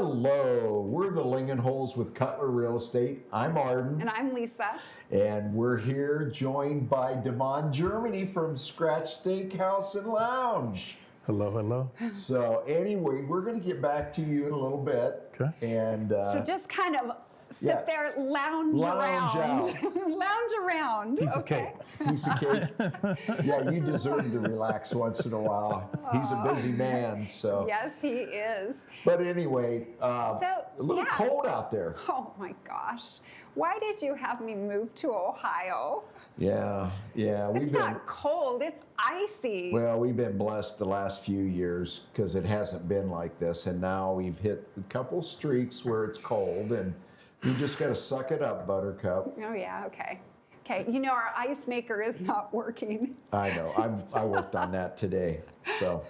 Hello, we're the Lingenhoels with Cutler Real Estate. I'm Arden. And I'm Lisa. And we're here joined by Damon Germany from Scratch Steakhouse and Lounge. Hello, hello. So anyway, we're going to get back to you in a little bit. Okay. And So just kind of sit there, lounge around. Lounge around. Piece of cake. Piece of cake. Yeah, you deserve to relax once in a while. He's a busy man, so. Yes, he is. But anyway, a little cold out there. Oh my gosh. Why did you have me move to Ohio? Yeah. It's not cold, it's icy. Well, we've been blessed the last few years because it hasn't been like this. And now we've hit a couple streaks where it's cold and you just got to suck it up, Buttercup. Oh yeah, okay. You know, our ice maker is not working. I know. I worked on that today, so.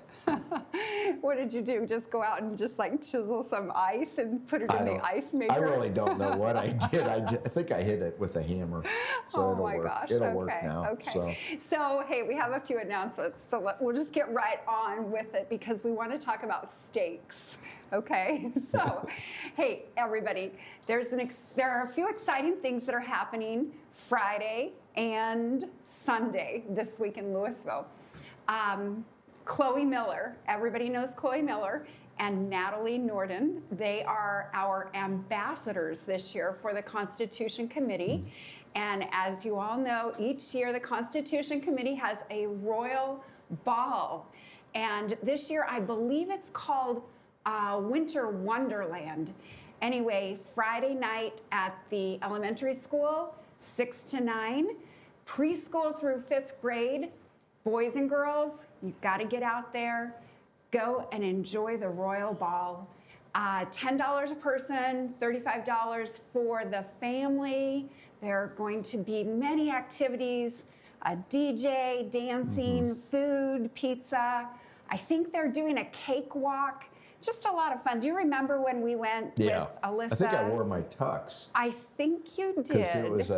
What did you do? Just go out and just like chisel some ice and put it in the ice maker? I really don't know what I did. I think I hit it with a hammer. So it'll work. Gosh. It'll work now. Okay. So, hey, we have a few announcements. So we'll just get right on with it because we want to talk about steaks. Okay, so, hey, everybody, there are a few exciting things that are happening Friday and Sunday this week in Louisville. Chloe Miller, everybody knows Chloe Miller, and Natalie Norden. They are our ambassadors this year for the Constitution Committee. And as you all know, each year the Constitution Committee has a royal ball. And this year, I believe it's called Winter Wonderland. Anyway, Friday night at the elementary school, 6 to 9, preschool through 5th grade, boys and girls, you've got to get out there, go and enjoy the Royal Ball. $10 a person, $35 for the family. There are going to be many activities, a DJ, dancing, food, pizza. I think they're doing a cakewalk. Just a lot of fun. Do you remember when we went with Alyssa? I think I wore my tux. I think you did. Because it was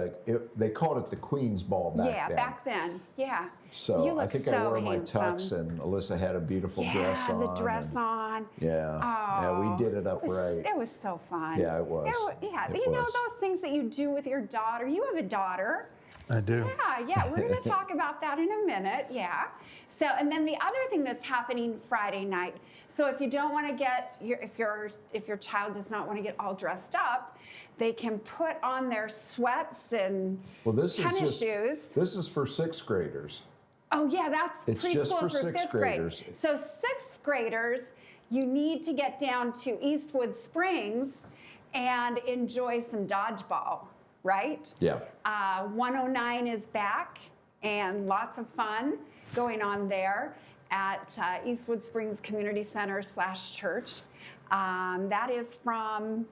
they called it the Queen's Ball back then. Yeah, back then. Yeah. So I think I wore my tux, and Alyssa had a beautiful dress on. Yeah, the dress on. Yeah, we did it up right. It was so fun. Yeah, it was. You know those things that you do with your daughter. You have a daughter. I do. Yeah, we're going to talk about that in a minute. Yeah. So, and then the other thing that's happening Friday night. So, if you don't want to get if your child does not want to get all dressed up, they can put on their sweats and tennis shoes. This is for 6th graders. Oh yeah, that's preschool through 5th grade. So 6th graders, you need to get down to Eastwood Springs and enjoy some dodgeball. Right? Yeah. 109 is back, and lots of fun going on there at Eastwood Springs Community Center / church. That is from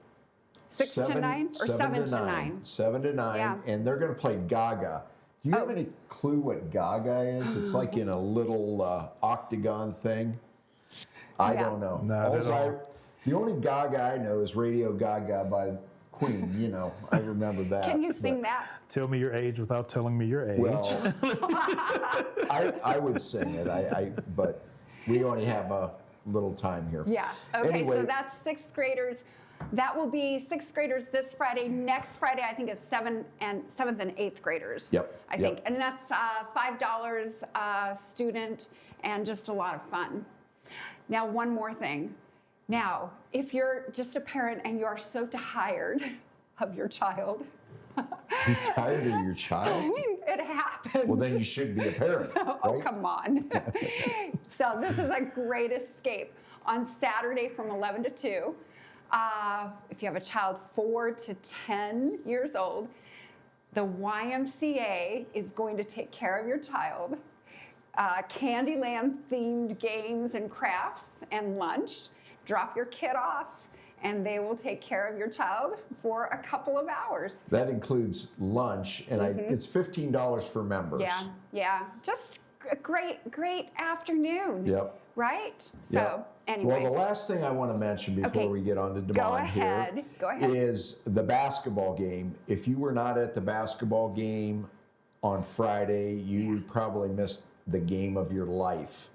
6 to 9 or 7 to 9? 7 to 9, yeah. And they're going to play Gaga. Do you have any clue what Gaga is? It's like in a little octagon thing. I don't know. Not at all. The only Gaga I know is Radio Gaga by Queen, you know, I remember that. Can you sing that? Tell me your age without telling me your age. Well, I would sing it, but we only have a little time here. Yeah, okay, anyway, so that's 6th graders. That will be 6th graders this Friday. Next Friday, I think, is 7th and 8th graders. Yep. I think, and that's $5 a student and just a lot of fun. Now, one more thing. Now, if you're just a parent and you are so tired of your child. You're tired of your child? I mean, it happens. Well, then you should be a parent. Oh, right? come on. So this is a great escape. On Saturday from 11 to 2, if you have a child 4 to 10 years old, the YMCA is going to take care of your child. Candyland-themed games and crafts and lunch. Drop your kid off, and they will take care of your child for a couple of hours. That includes lunch, and it's $15 for members. Yeah. Just a great afternoon. Yep. Right? So, anyway. Well, the last thing I want to mention before we get on to Damon here is the basketball game. If you were not at the basketball game on Friday, you probably missed the game of your life.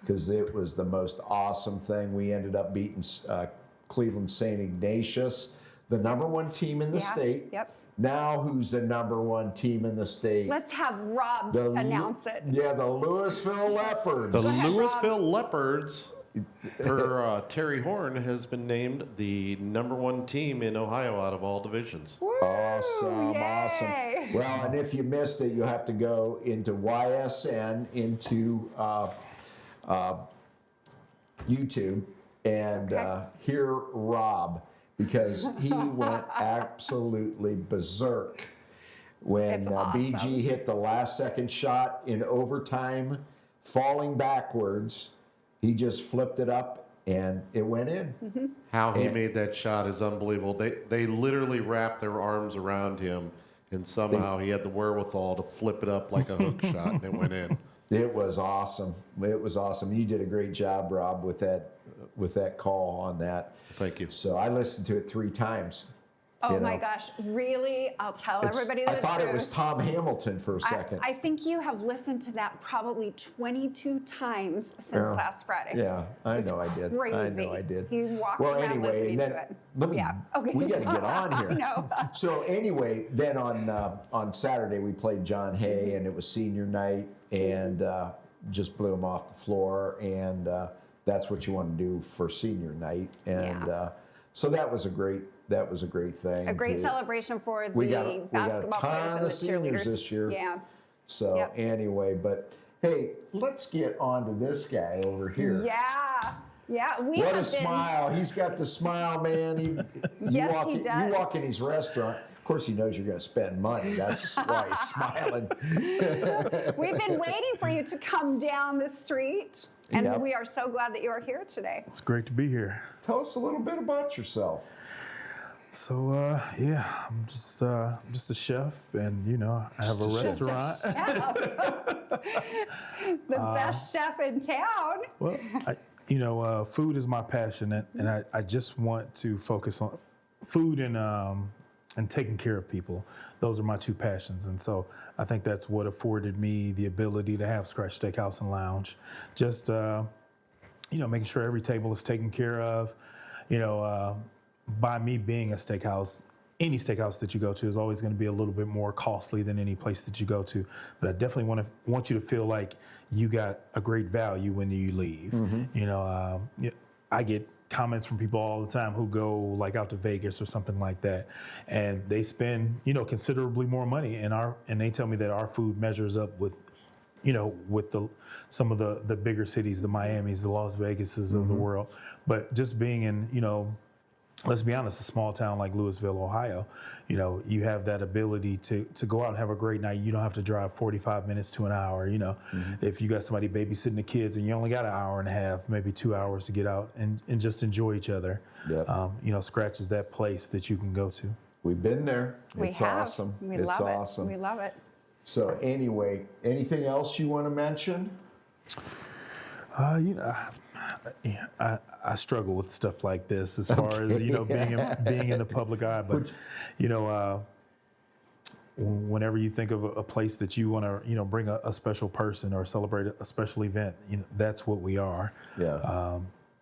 Because it was the most awesome thing. We ended up beating Cleveland St. Ignatius, the number one team in the state. Yep. Now who's the number one team in the state? Let's have Rob announce it. Yeah, the Louisville Leopards. The Louisville Leopards, per Terry Horn, has been named the number one team in Ohio out of all divisions. Woo, Awesome. yay. Well, and if you missed it, you'll have to go into YSN, into YouTube, and hear Rob, because he went absolutely berserk when awesome. BG hit the last second shot in overtime, falling backwards. He just flipped it up and it went in. Mm-hmm. How he made that shot is unbelievable. They literally wrapped their arms around him, and somehow he had the wherewithal to flip it up like a hook shot, and it went in. It was awesome. It was awesome. You did a great job, Rob, with that call on that. Thank you. So I listened to it 3 times. Oh my gosh, really? I'll tell everybody the I thought truth. it was Tom Hamilton for a second. I think you have listened to that probably 22 times since last Friday. Yeah, I know I did. Crazy. I know I did. He walks around listening to it. we got to get on here. I know. So anyway, then on Saturday we played John Hay, and it was senior night, and just blew him off the floor, and that's what you want to do for senior night, and so that was a great thing. A great celebration for the we got a basketball ton players and of the seniors cheerleaders this year. Yeah. So anyway, but hey, let's get on to this guy over here. Yeah. Yeah. What a smile. He's got the smile, man. He does. You walk in his restaurant. Of course, he knows you're going to spend money. That's why he's smiling. We've been waiting for you to come down the street, and we are so glad that you are here today. It's great to be here. Tell us a little bit about yourself. So I'm just a chef, and I have a restaurant. The best chef in town. Well, food is my passion, and I just want to focus on food and taking care of people. Those are my 2 passions, and so I think that's what afforded me the ability to have Scratch Steakhouse and Lounge. Just making sure every table is taken care of. By me being a steakhouse, any steakhouse that you go to is always going to be a little bit more costly than any place that you go to. But I definitely want you to feel like you got a great value when you leave. Mm-hmm. I get comments from people all the time who go like out to Vegas or something like that, and they spend considerably more money, and they tell me that our food measures up with some of the bigger cities, the Miamis, the Las Vegases of the world. But just being in let's be honest, a small town like Louisville, Ohio, you have that ability to go out and have a great night. You don't have to drive 45 minutes to an hour. If you got somebody babysitting the kids and you only got an hour and a half, maybe 2 hours to get out and just enjoy each other. Yep. Scratch is that place that you can go to. We've been there. It's awesome. It's awesome. We love it. So anyway, anything else you want to mention? I struggle with stuff like this as far as being in the public eye. But whenever you think of a place that you want to bring a special person or celebrate a special event, that's what we are. Yeah.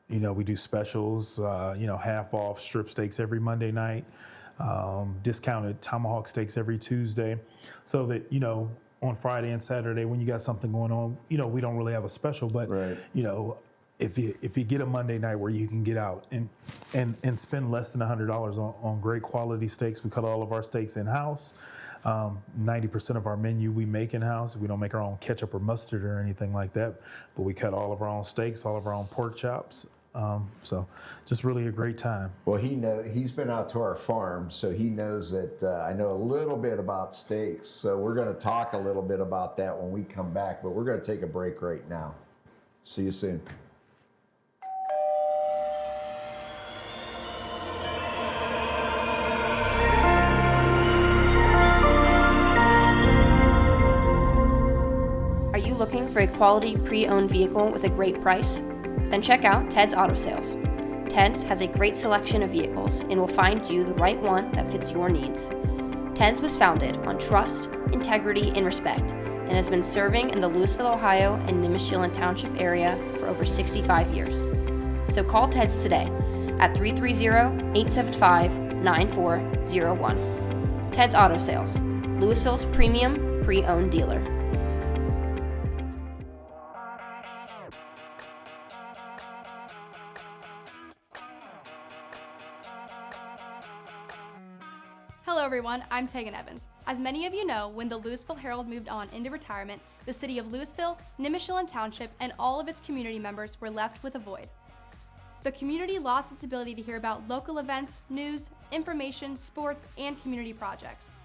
We do specials. Half off strip steaks every Monday night, discounted tomahawk steaks every Tuesday, so that on Friday and Saturday when you got something going on, we don't really have a special, but right. If you get a Monday night where you can get out and spend less than $100 on great quality steaks, we cut all of our steaks in-house. 90% of our menu we make in-house. We don't make our own ketchup or mustard or anything like that, but we cut all of our own steaks, all of our own pork chops. So just really a great time. Well, he's been out to our farm, so he knows that I know a little bit about steaks. So we're going to talk a little bit about that when we come back, but we're going to take a break right now. See you soon. Are you looking for a quality pre-owned vehicle with a great price? Then check out Ted's Auto Sales. Ted's has a great selection of vehicles and will find you the right one that fits your needs. Ted's was founded on trust, integrity, and respect, and has been serving in the Louisville, Ohio and Nimishillen Township area for over 65 years. So call Ted's today at 330-875-9401. Ted's Auto Sales, Louisville's premium pre-owned dealer. Hello everyone, I'm Tegan Evans. As many of you know, when the Louisville Herald moved on into retirement, the city of Louisville, Nimishillen Township, and all of its community members were left with a void. The community lost its ability to hear about local events, news, information, sports, and community projects.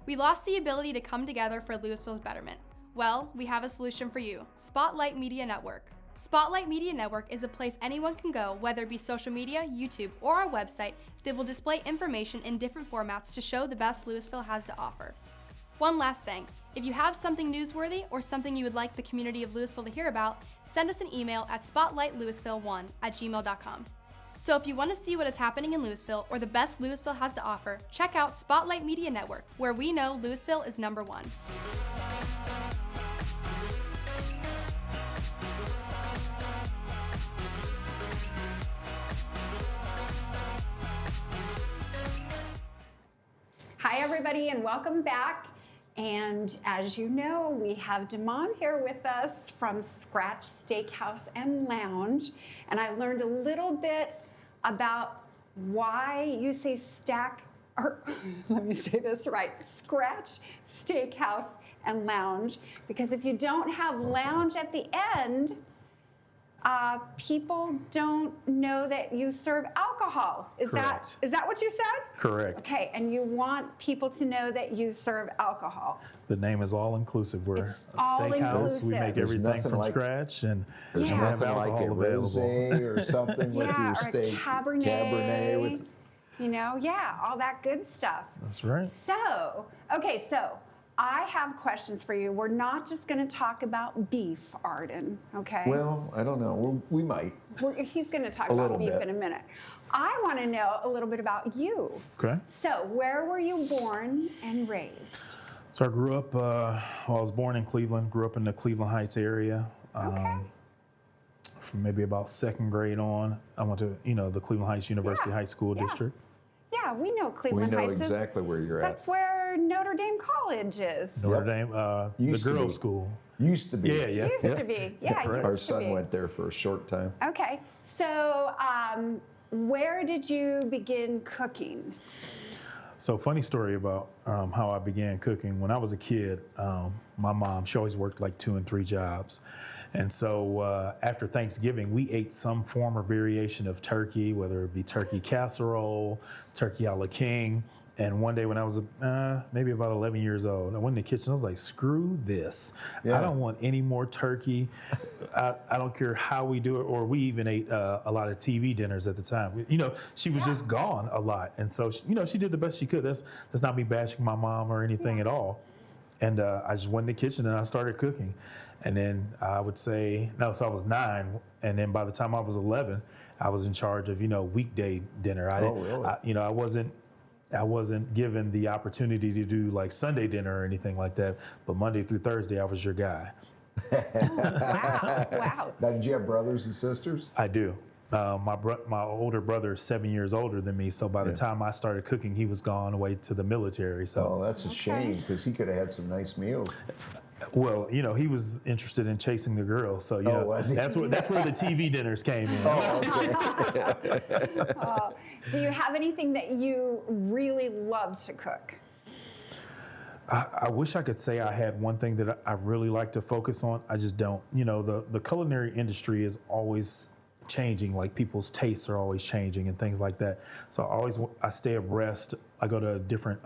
We lost the ability to come together for Louisville's betterment. Well, we have a solution for you, Spotlight Media Network. Spotlight Media Network is a place anyone can go, whether it be social media, YouTube, or our website, that will display information in different formats to show the best Louisville has to offer. One last thing, if you have something newsworthy or something you would like the community of Louisville to hear about, send us an email at spotlightlouisville1@gmail.com. So if you want to see what is happening in Louisville or the best Louisville has to offer, check out Spotlight Media Network, where we know Louisville is #1. Hi, everybody, and welcome back. And as you know, we have Damon here with us from Scratch Steakhouse and Lounge. And I learned a little bit about why you say let me say this right, Scratch Steakhouse and Lounge. Because if you don't have lounge at the end, people don't know that you serve alcohol. Is that what you said? Correct. Okay, and you want people to know that you serve alcohol. The name is all inclusive. We're It's a all steakhouse. inclusive. We make There's everything nothing from like- scratch, and There's Yeah. nothing like alcohol a available. rosé or something with Yeah, your or steak. Cabernet with. You know, yeah, all that good stuff. That's right. So I have questions for you. We're not just going to talk about beef, Arden, okay? Well, I don't know. We might. He's going to talk A about little beef bit. in a minute. I want to know a little bit about you. Okay. So where were you born and raised? So I grew up, I was born in Cleveland, grew up in the Cleveland Heights area. Okay. From maybe about second grade on, I went to, the Cleveland Heights University Yeah, High School yeah. District. Yeah, we know We Cleveland know Heights exactly where you're at. That's where Notre Dame College is. Notre Dame, the Used to girls' be. school. Used to be. Yeah. Used to be. Yeah, Right. Our used to son be. went there for a short time. Okay, so where did you begin cooking? So funny story about how I began cooking. When I was a kid, my mom, she always worked like 2 and 3 jobs. And so after Thanksgiving, we ate some form or variation of turkey, whether it be turkey casserole, turkey a la king. And one day when I was maybe about 11 years old, I went in the kitchen. I was like, screw this. Yeah. I don't want any more turkey. I don't care how we do it. Or we even ate a lot of TV dinners at the time. She was just gone a lot. And so, she did the best she could. That's not me bashing my mom or anything at all. And I just went in the kitchen and I started cooking. And then I would say, so I was 9. And then by the time I was 11, I was in charge of, weekday dinner. Really? I wasn't given the opportunity to do like Sunday dinner or anything like that. But Monday through Thursday, I was your guy. Wow. Now, did you have brothers and sisters? I do. My older brother is 7 years older than me. So by the time I started cooking, he was gone away to the military. So, Oh, that's a shame because he could have had some nice meals. well, he was interested in chasing the girls. So, was he? that's where the TV dinners came in. Oh, okay. Do you have anything that you really love to cook? I wish I could say I had one thing that I really like to focus on. I just don't. The culinary industry is always changing. Like people's tastes are always changing and things like that. So I stay abreast. I go to different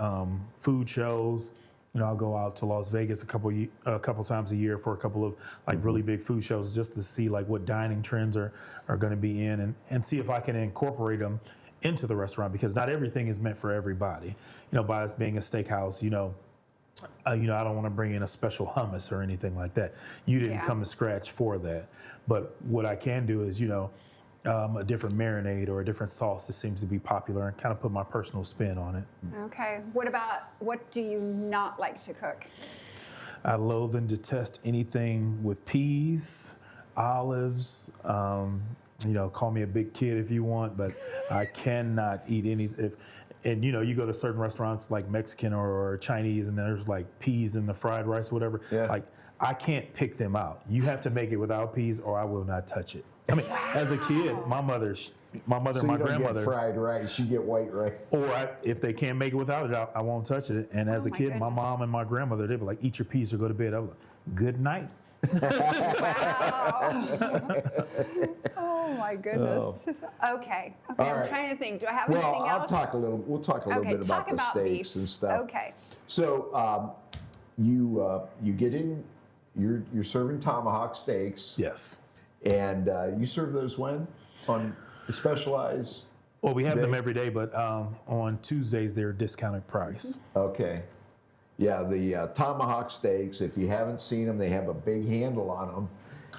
food shows. I'll go out to Las Vegas a couple times a year for a couple of like really big food shows just to see like what dining trends are going to be in and see if I can incorporate them into the restaurant, because not everything is meant for everybody. By us being a steakhouse, I don't want to bring in a special hummus or anything like that. You didn't come to scratch for that. But what I can do is, a different marinade or a different sauce that seems to be popular and kind of put my personal spin on it. Okay. What do you not like to cook? I loathe and detest anything with peas, olives, call me a big kid if you want, but I cannot eat any. And you go to certain restaurants like Mexican or Chinese, and there's like peas in the fried rice, whatever. Yeah. Like I can't pick them out. You have to make it without peas, or I will not touch it. I mean, as a kid, my mother, So my you don't grandmother, get fried rice, you get white rice. or if they can't make it without it, I won't touch it. And as a my kid, my goodness. mom and my grandmother, they'd be like, "Eat your peas or go to bed." I was like, "Good night." Wow. Oh my goodness. Okay. All I'm right. trying to think. Do I have Well, anything we'll else? talk a little Okay, bit talk about the about steaks beef. and stuff. Okay. So you get in, you're serving tomahawk steaks, Yes. and you serve those when on specialized. Well, we have them Day? every day, but on Tuesdays they're discounted price. Okay. Yeah, the tomahawk steaks, if you haven't seen them, they have a big handle on them.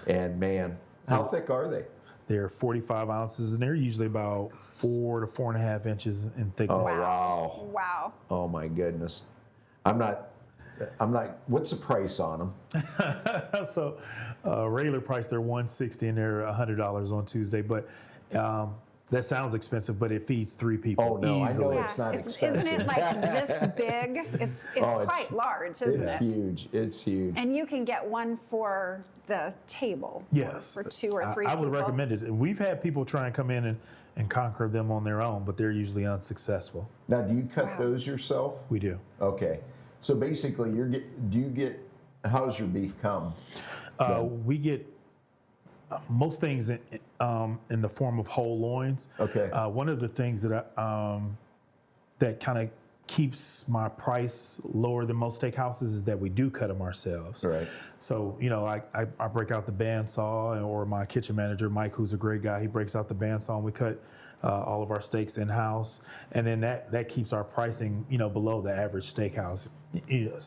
And man, how thick are they? They're 45 ounces, and they're usually about 4 to 4.5 inches in thickness. Oh, wow. Wow. Oh, my goodness. I'm not, what's the price on them? So, regular price they're $160, and they're $100 on Tuesday. But that sounds expensive, but it feeds 3 people. Oh, no, I know easily. it's not Isn't expensive. it like this big? It's Oh, quite large, isn't It's it? huge. It's huge. And you can get one for the table. Yes. For 2 or 3 I people. would recommend it. We've had people try and come in and conquer them on their own, but they're usually unsuccessful. Now, do you cut Wow. those yourself? We do. Okay. So basically, how does your beef come? We get most things in the form of whole loins. Okay. One of the things that that kind of keeps my price lower than most steakhouses is that we do cut them ourselves. Right. So, I break out the bandsaw, or my kitchen manager, Mike, who's a great guy, he breaks out the bandsaw, and we cut all of our steaks in-house. And then that keeps our pricing, below the average steakhouse.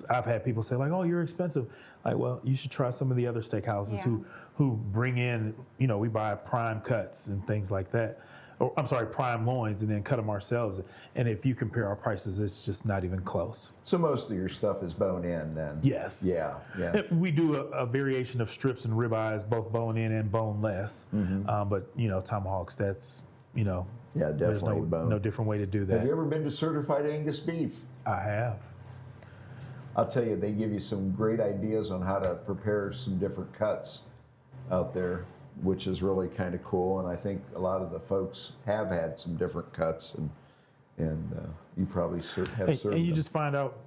I've had people say like, "Oh, you're expensive." Like, well, you should try some of the other steakhouses Yeah. who bring in, we buy prime cuts and things like that. Or, I'm sorry, prime loins, and then cut them ourselves. And if you compare our prices, it's just not even close. So most of your stuff is bone in then? Yes. Yeah, yeah. We do a variation of strips and ribeyes, both bone in and boneless. But tomahawks, that's Yeah, there's definitely bone. no different way to do Have that. you ever been to Certified Angus Beef? I have. I'll tell you, they give you some great ideas on how to prepare some different cuts out there, which is really kind of cool. And I think a lot of the folks have had some different cuts, and you probably have served And you them. just find out,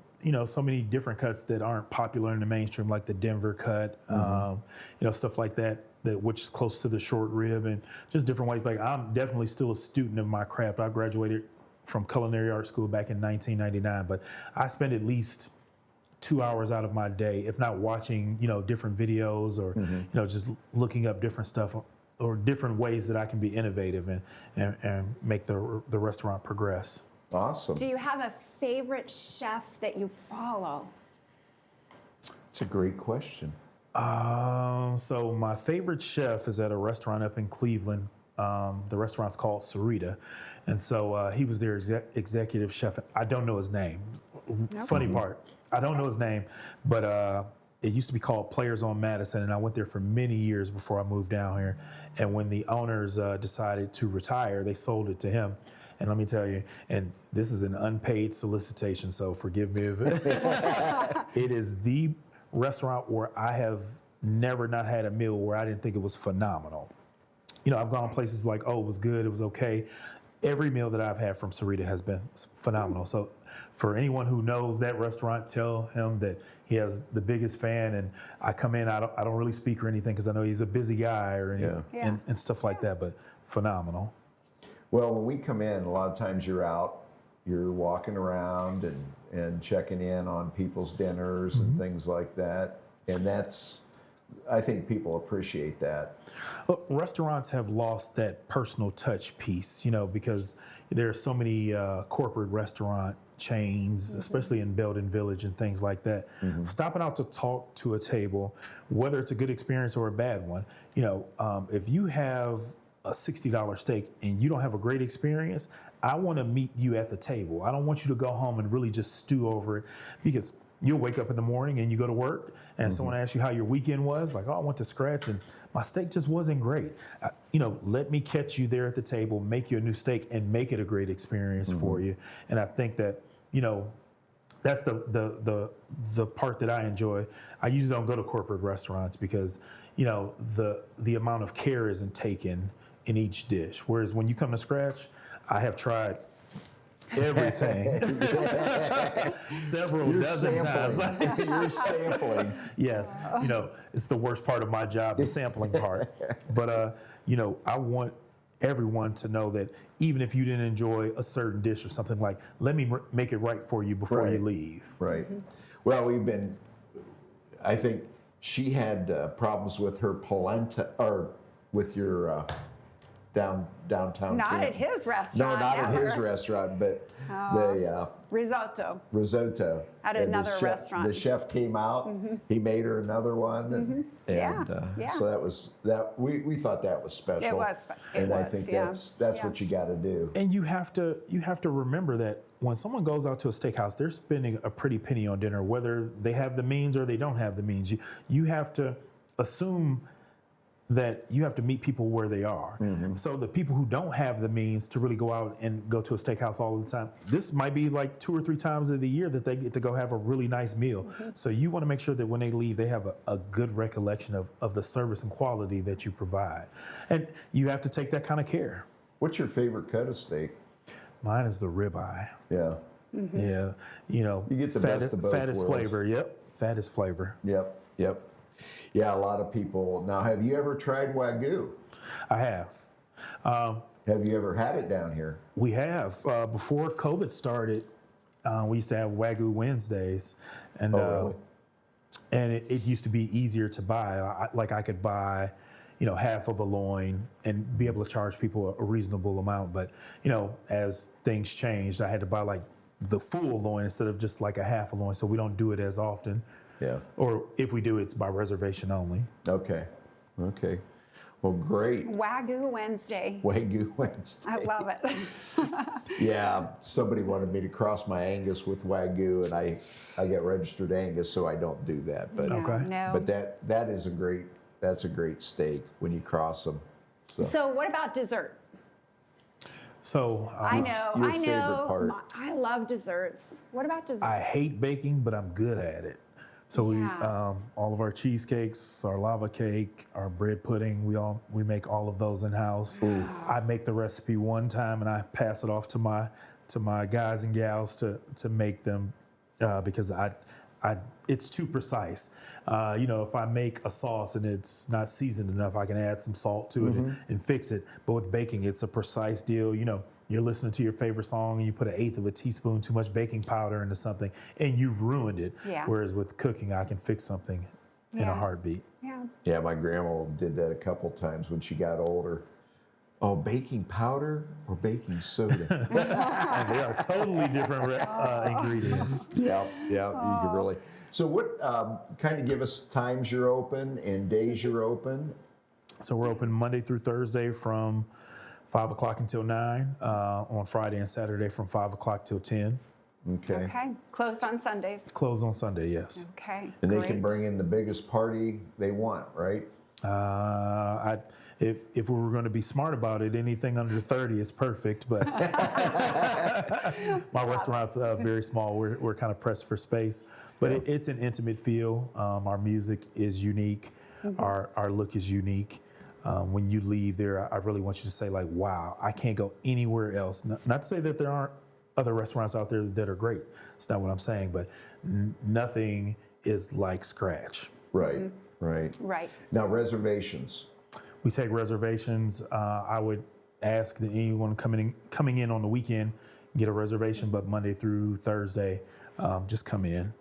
so many different cuts that aren't popular in the mainstream, like the Denver cut, stuff like that, which is close to the short rib, and just different ways. Like, I'm definitely still a student of my craft. I graduated from culinary art school back in 1999, but I spend at least 2 hours out of my day, if not watching, different videos, or, just looking up different stuff or different ways that I can be innovative and make the restaurant progress. Awesome. Do you have a favorite chef that you follow? It's a great question. So my favorite chef is at a restaurant up in Cleveland. The restaurant's called Sarita. And so he was their executive chef. I don't know his name. Funny part, I don't know his name, but it used to be called Players on Madison, and I went there for many years before I moved down here. And when the owners decided to retire, they sold it to him. And let me tell you, and this is an unpaid solicitation, so forgive me if it is the restaurant where I have never not had a meal where I didn't think it was phenomenal. I've gone places like, oh, it was good, it was okay. Every meal that I've had from Sarita has been phenomenal. So for anyone who knows that restaurant, tell him that he has the biggest fan, and I come in, I don't really speak or anything because I know he's a busy guy and stuff like that, but phenomenal. Well, when we come in, a lot of times you're out, you're walking around and checking in on people's dinners and things like that. And I think people appreciate that. Well, restaurants have lost that personal touch piece, because there are so many corporate restaurant chains, especially in Belden Village and things like that. Stopping out to talk to a table, whether it's a good experience or a bad one, if you have a $60 steak and you don't have a great experience, I want to meet you at the table. I don't want you to go home and really just stew over it, because you'll wake up in the morning and you go to work and someone asks you how your weekend was, like, oh, I went to Scratch and my steak just wasn't great. Let me catch you there at the table, make you a new steak and make it a great experience for you. And I think that, that's the part that I enjoy. I usually don't go to corporate restaurants because, the amount of care isn't taken in each dish. Whereas when you come to Scratch, I have tried everything several dozen times. You're sampling. Yes, it's the worst part of my job, the sampling part. But I want everyone to know that even if you didn't enjoy a certain dish or something, like, let me make it right for you before you leave. Right. Well, I think she had problems with her polenta, or with your downtown. Not camp. at his restaurant. No, not at his ever. restaurant, but the Risotto. At And another restaurant. The chef came out. He made her another one, and so that was that. We thought that was special. It was. I think that's what you got to do. And you have to remember that when someone goes out to a steakhouse, they're spending a pretty penny on dinner, whether they have the means or they don't have the means. You have to assume that you have to meet people where they are. So the people who don't have the means to really go out and go to a steakhouse all the time, this might be like 2 or 3 times of the year that they get to go have a really nice meal. So you want to make sure that when they leave, they have a good recollection of the service and quality that you provide. And you have to take that kind of care. What's your favorite cut of steak? Mine is the ribeye. Yeah. Yeah, You get the best of both fattest worlds. flavor. Yep, fattest flavor. Yep. Yeah, a lot of people. Now, have you ever tried Wagyu? I have. Have you ever had it down here? We have. Before COVID started, we used to have Wagyu Wednesdays, and Really? and it used to be easier to buy. I could buy, half of a loin and be able to charge people a reasonable amount. But as things changed, I had to buy like the full loin instead of just like a half a loin. So we don't do it as often. Yeah. Or if we do, it's by reservation only. Okay. Well, great. Wagyu Wednesday. Wagyu Wednesday. I love it. Yeah, somebody wanted me to cross my Angus with Wagyu, and I get registered Angus, so I don't do that. But Okay. No. but that's a great steak when you cross them. So what about dessert? So I know. your favorite part. I love desserts. What about desserts? I hate baking, but I'm good at it. So we, Yeah. all of our cheesecakes, our lava cake, our bread pudding, we make all of those in house. I make the recipe one time and I pass it off to my guys and gals to make them because it's too precise. If I make a sauce and it's not seasoned enough, I can add some salt to it and fix it. But with baking, it's a precise deal. You're listening to your favorite song and you put 1/8 of a teaspoon too much baking powder into something and you've ruined it. Yeah. Whereas with cooking, I can fix something in a heartbeat. Yeah. Yeah, my grandma did that a couple times when she got older. Oh, baking powder or baking soda? And they are totally different ingredients. Yeah, you could really. So what, kind of give us times you're open and days you're open? So we're open Monday through Thursday from 5 o'clock until 9, on Friday and Saturday from 5 o'clock till 10. Okay. Okay. Closed on Sundays. Closed on Sunday, yes. Okay. And they great. can bring in the biggest party they want, right? If we were going to be smart about it, anything under 30 is perfect. But my restaurant's very small. We're kind of pressed for space, but it's an intimate feel. Our music is unique. Our look is unique. When you leave there, I really want you to say like, wow, I can't go anywhere else. Not to say that there aren't other restaurants out there that are great. It's not what I'm saying, but nothing is like Scratch. Right, right. Right. Now, reservations. We take reservations. I would ask that anyone coming in on the weekend get a reservation, but Monday through Thursday, just come in.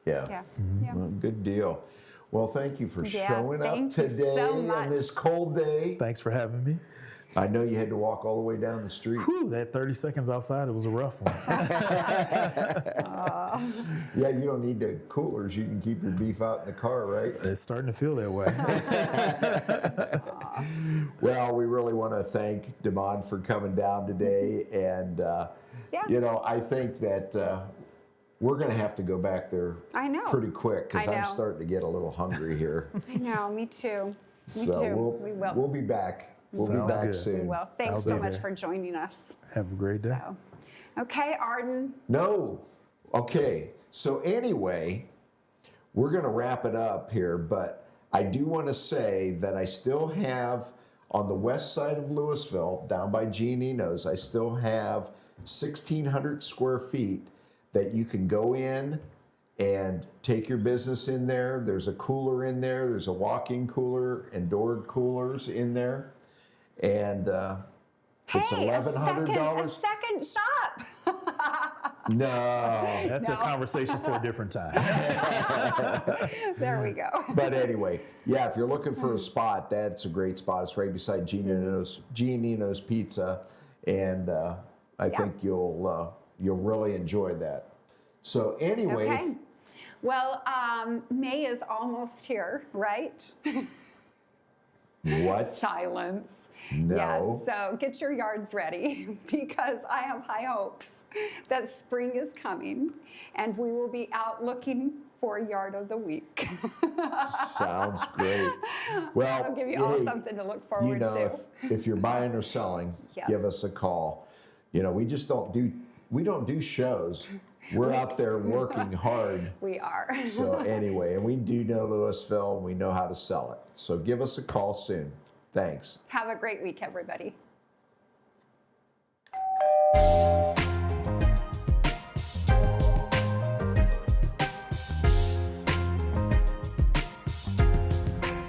Yeah. Yeah. Well, good deal. Well, thank you for showing up thank you today so on much. this cold day. Thanks for having me. I know you had to walk all the way down the street. Whew, that 30 seconds outside, it was a rough one. Yeah, you don't need the coolers. You can keep your beef out in the car, right? It's starting to feel that way. Well, we really want to thank Damon for coming down today. And, I think that we're going to have to go back there I know. pretty quick because I I'm know. starting to get a little hungry here. I know, me too. Me So too. we'll be back. We'll be Sounds back good. soon. Well, thanks I'll so be much there. for joining us. Have a great day. So, okay, Arden. No. Okay. So anyway, we're going to wrap it up here, but I do want to say that I still have on the west side of Louisville, down by Giannino's, I still have 1,600 square feet that you can go in and take your business in there. There's a cooler in there. There's a walk-in cooler and door coolers in there. And it's Hey, $1,100. a second shop. No. That's a conversation for a different time. There we go. But anyway, yeah, if you're looking for a spot, that's a great spot. It's right beside Giannino's Pizza, and I think you'll really enjoy that. So anyway, Okay. Well, May is almost here, right? what? Silence. No. Yeah, so get your yards ready because I have high hopes that spring is coming and we will be out looking for Yard of the Week. Sounds great. Well, I'll give you all hey, something to look forward to. if you're buying or selling, Yeah. give us a call. We just don't do shows. We're out there working hard. We are. So anyway, and we do know Louisville, and we know how to sell it. So give us a call soon. Thanks. Have a great week, everybody.